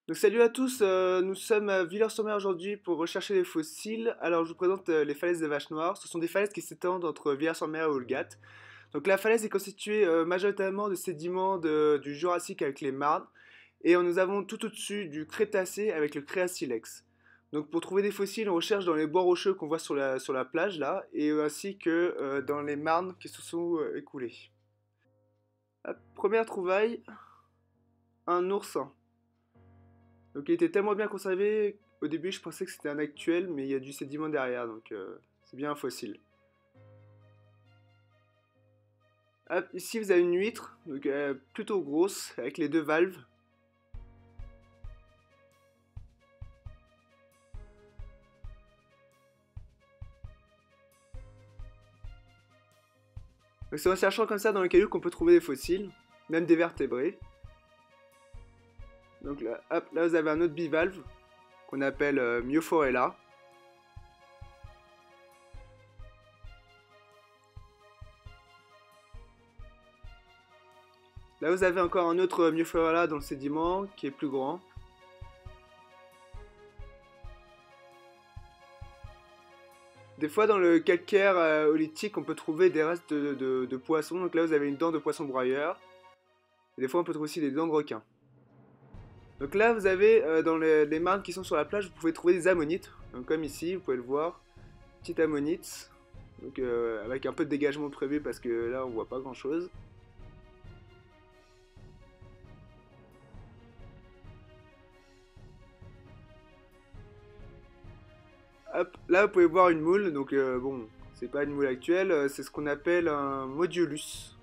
Donc salut à tous, nous sommes à Villers-sur-Mer aujourd'hui pour rechercher les fossiles. Alors je vous présente les falaises des Vaches Noires. Ce sont des falaises qui s'étendent entre Villers-sur-Mer et Olgat. Donc la falaise est constituée majoritairement de sédiments du Jurassique avec les marnes. Et nous avons tout au-dessus du Crétacé avec le Créacilex. Donc pour trouver des fossiles, on recherche dans les bois rocheux qu'on voit sur la plage là, et ainsi que dans les marnes qui se sont écoulées. Hop, première trouvaille, un oursin. Donc il était tellement bien conservé, au début je pensais que c'était un actuel, mais il y a du sédiment derrière, donc c'est bien un fossile. Hop, ici vous avez une huître, donc plutôt grosse, avec les deux valves. Donc c'est en cherchant comme ça dans les cailloux qu'on peut trouver des fossiles, même des vertébrés. Donc là, hop, là vous avez un autre bivalve, qu'on appelle Myophorella. Là vous avez encore un autre Myophorella dans le sédiment, qui est plus grand. Des fois dans le calcaire oolitique on peut trouver des restes de poissons, donc là vous avez une dent de poisson broyeur. Et des fois on peut trouver aussi des dents de requin. Donc là vous avez dans les marnes qui sont sur la plage, vous pouvez trouver des ammonites. Donc comme ici, vous pouvez le voir, petite ammonite. Donc avec un peu de dégagement prévu parce que là on voit pas grand chose. Hop, là vous pouvez voir une moule, donc bon, c'est pas une moule actuelle, c'est ce qu'on appelle un Modiolus.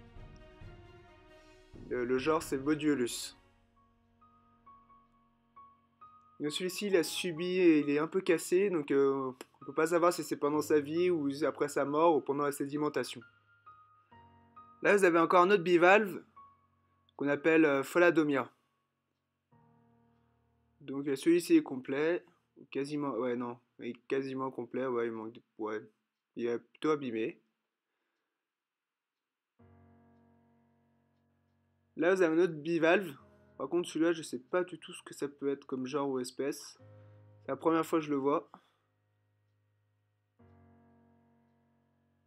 Le genre c'est Modiolus. Celui-ci il a subi et il est un peu cassé, donc on peut pas savoir si c'est pendant sa vie ou après sa mort ou pendant la sédimentation. Là vous avez encore un autre bivalve qu'on appelle Pholadomia. Donc celui-ci est complet, quasiment, ouais non, il est quasiment complet, ouais il manque de, ouais, il est plutôt abîmé. Là vous avez un autre bivalve, par contre celui-là je sais pas du tout ce que ça peut être comme genre ou espèce. C'est la première fois que je le vois.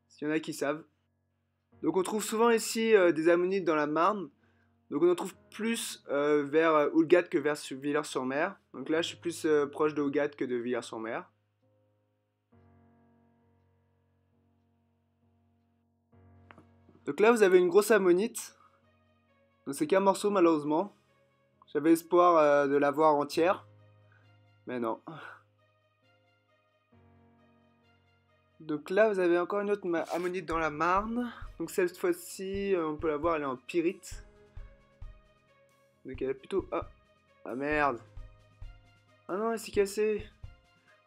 S'il y en a qui savent. Donc on trouve souvent ici des ammonites dans la Marne. Donc on en trouve plus vers Houlgate que vers Villers-sur-Mer. Donc là je suis plus proche de Houlgate que de Villers-sur-Mer. Donc là vous avez une grosse ammonite. Donc c'est qu'un morceau malheureusement. J'avais espoir de la voir entière. Mais non. Donc là vous avez encore une autre ammonite dans la Marne. Donc cette fois-ci on peut la voir, elle est en pyrite. Donc elle est plutôt... Ah, ah merde. Ah non, elle s'est cassée.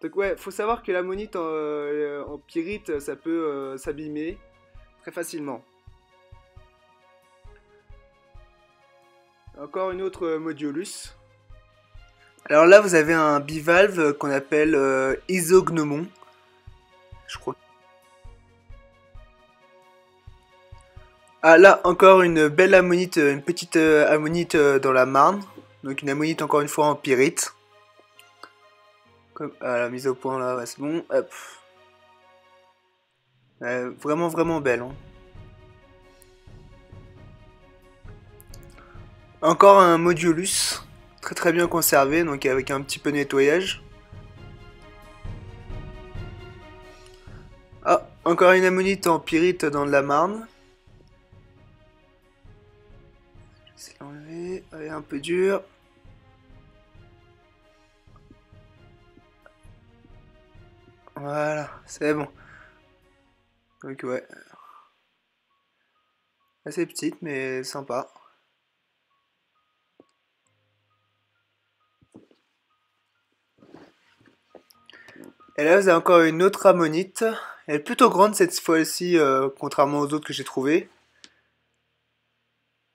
Donc ouais, faut savoir que l'ammonite en pyrite, ça peut s'abîmer très facilement. Encore une autre Modiolus. Alors là, vous avez un bivalve qu'on appelle Isognomon. Je crois. Ah là, encore une belle ammonite, une petite ammonite dans la Marne. Donc une ammonite encore une fois en pyrite. Comme à la mise au point là, ouais, c'est bon. Hop. Vraiment vraiment belle. Hein. Encore un Modiolus. Très très bien conservé, donc avec un petit peu de nettoyage. Ah, encore une ammonite en pyrite dans de la Marne. Je vais l'enlever, elle est un peu dure. Voilà, c'est bon. Donc ouais, assez petite mais sympa. Et là vous avez encore une autre ammonite. Elle est plutôt grande cette fois-ci, contrairement aux autres que j'ai trouvées.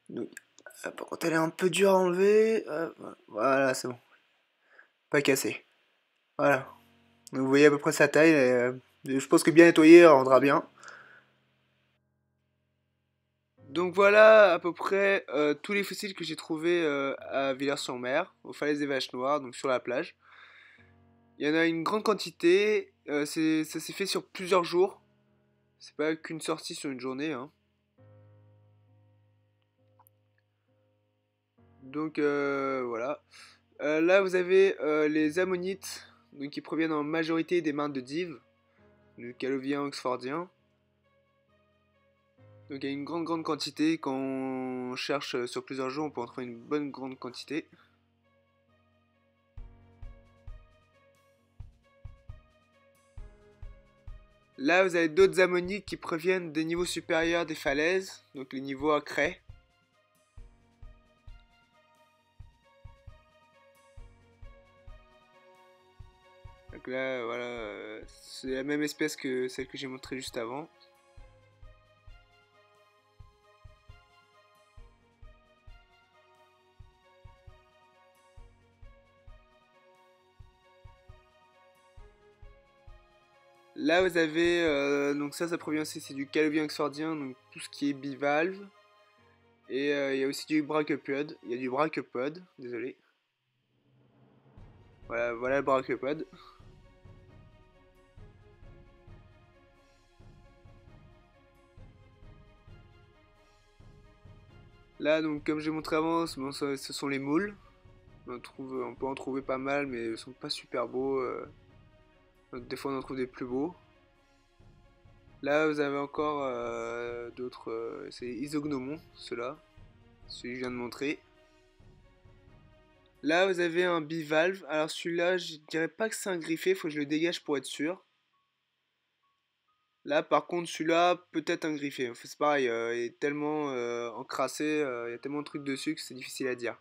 Donc, par contre elle est un peu dure à enlever. Voilà, c'est bon. Pas cassé. Voilà. Donc vous voyez à peu près sa taille. Je pense que bien nettoyée elle rendra bien. Donc voilà à peu près tous les fossiles que j'ai trouvés à Villars-sur-Mer, aux falaises des Vaches Noires, donc sur la plage. Il y en a une grande quantité, ça s'est fait sur plusieurs jours, c'est pas qu'une sortie sur une journée, hein. Donc voilà. Là vous avez les ammonites, donc qui proviennent en majorité des mains de Dives, du Calovien oxfordien. Donc il y a une grande quantité, quand on cherche sur plusieurs jours, on peut en trouver une bonne grande quantité. Là vous avez d'autres ammonites qui proviennent des niveaux supérieurs des falaises, donc les niveaux à craie. Donc là voilà, c'est la même espèce que celle que j'ai montrée juste avant. Là vous avez, donc ça provient aussi, c'est du Calovien oxfordien, donc tout ce qui est bivalve. Et il y a aussi du brachiopodes, il y a du brachiopodes, désolé. Voilà le brachiopode. Là donc comme j'ai montré avant, bon, ce sont les moules. On peut en trouver pas mal mais ils sont pas super beaux. Donc des fois on en trouve des plus beaux. Là vous avez encore d'autres, c'est isognomon, ceux-là, celui que je viens de montrer. Là vous avez un bivalve, alors celui-là je dirais pas que c'est un griffé, faut que je le dégage pour être sûr. Là par contre celui-là peut-être un griffé, enfin, c'est pareil, il est tellement encrassé, il y a tellement de trucs dessus que c'est difficile à dire.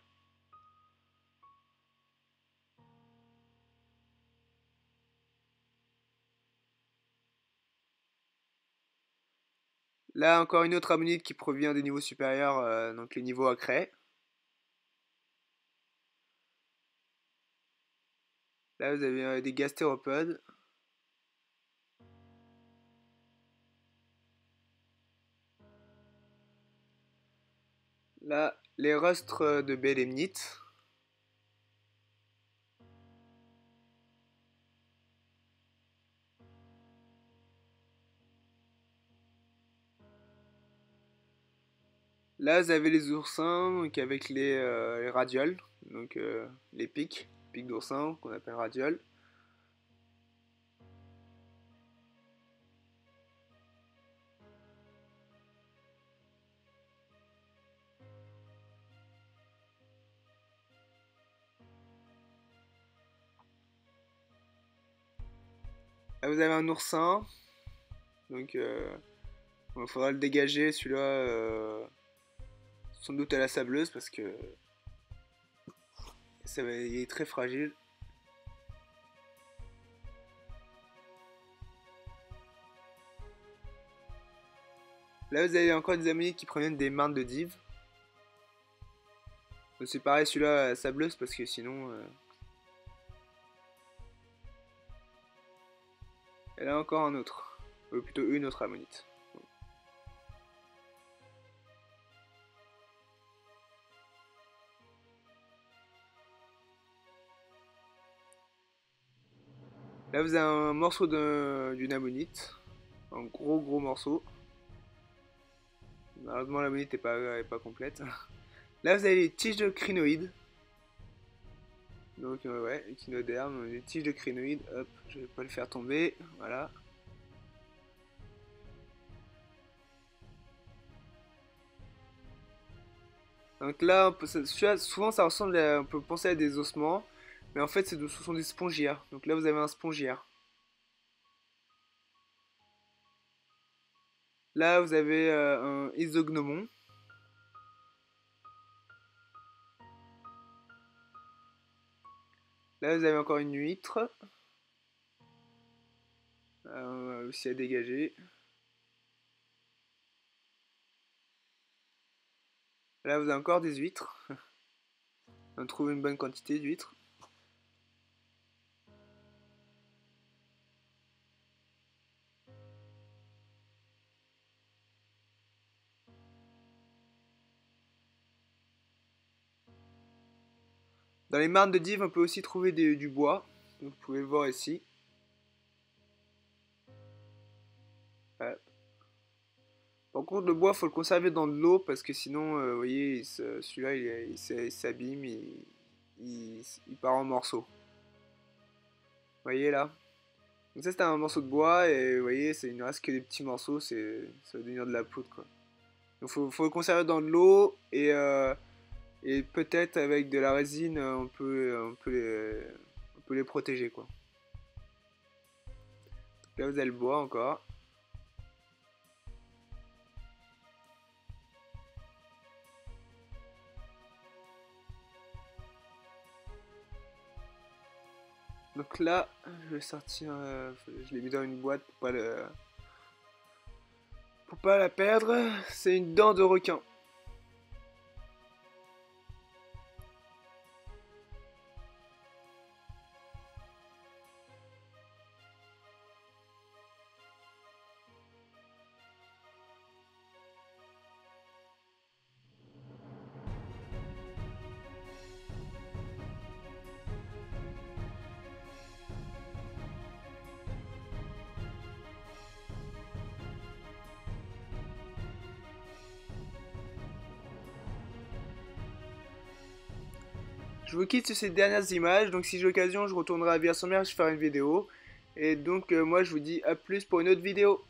Là encore une autre ammonite qui provient des niveaux supérieurs, donc les niveaux à craie. Là vous avez des gastéropodes. Là les rustres de bélemnite. Là, vous avez les oursins, donc avec les radioles, donc les pics d'oursins qu'on appelle radioles. Là, vous avez un oursin, donc il faudra le dégager, celui-là, sans doute à la sableuse parce que il est très fragile. Là, vous avez encore des ammonites qui proviennent des mains de Dives. C'est pareil, celui-là à la sableuse parce que sinon. Et là, encore un autre, ou plutôt une autre ammonite. Là, vous avez un morceau d'une ammonite, un gros morceau. Malheureusement, l'ammonite est pas complète. Là, vous avez les tiges de crinoïdes. Donc, ouais, échinoderme, les tiges de crinoïdes. Hop, je vais pas le faire tomber. Voilà. Donc là, souvent ça ressemble on peut penser à des ossements, mais en fait, ce sont des spongiaires. Donc là, vous avez un spongiaire. Là, vous avez un isognomon. Là, vous avez encore une huître. Aussi à dégager. Là, vous avez encore des huîtres. On trouve une bonne quantité d'huîtres. Dans les marnes de Dives, on peut aussi trouver du bois. Donc, vous pouvez le voir ici. Voilà. Par contre, le bois, faut le conserver dans de l'eau parce que sinon, vous voyez, celui-là, il s'abîme, il part en morceaux. Vous voyez là? Donc ça, c'était un morceau de bois et vous voyez, il ne reste que des petits morceaux, ça va devenir de la poudre quoi. Donc faut le conserver dans de l'eau et peut-être avec de la résine, on peut les protéger quoi. Donc là, vous avez le bois encore. Donc là, je vais sortir, je l'ai mis dans une boîte pour pas la perdre. C'est une dent de requin. Je vous quitte sur ces dernières images, donc si j'ai l'occasion, je retournerai à Villars-sur-Mer, je ferai une vidéo. Et donc moi je vous dis à plus pour une autre vidéo.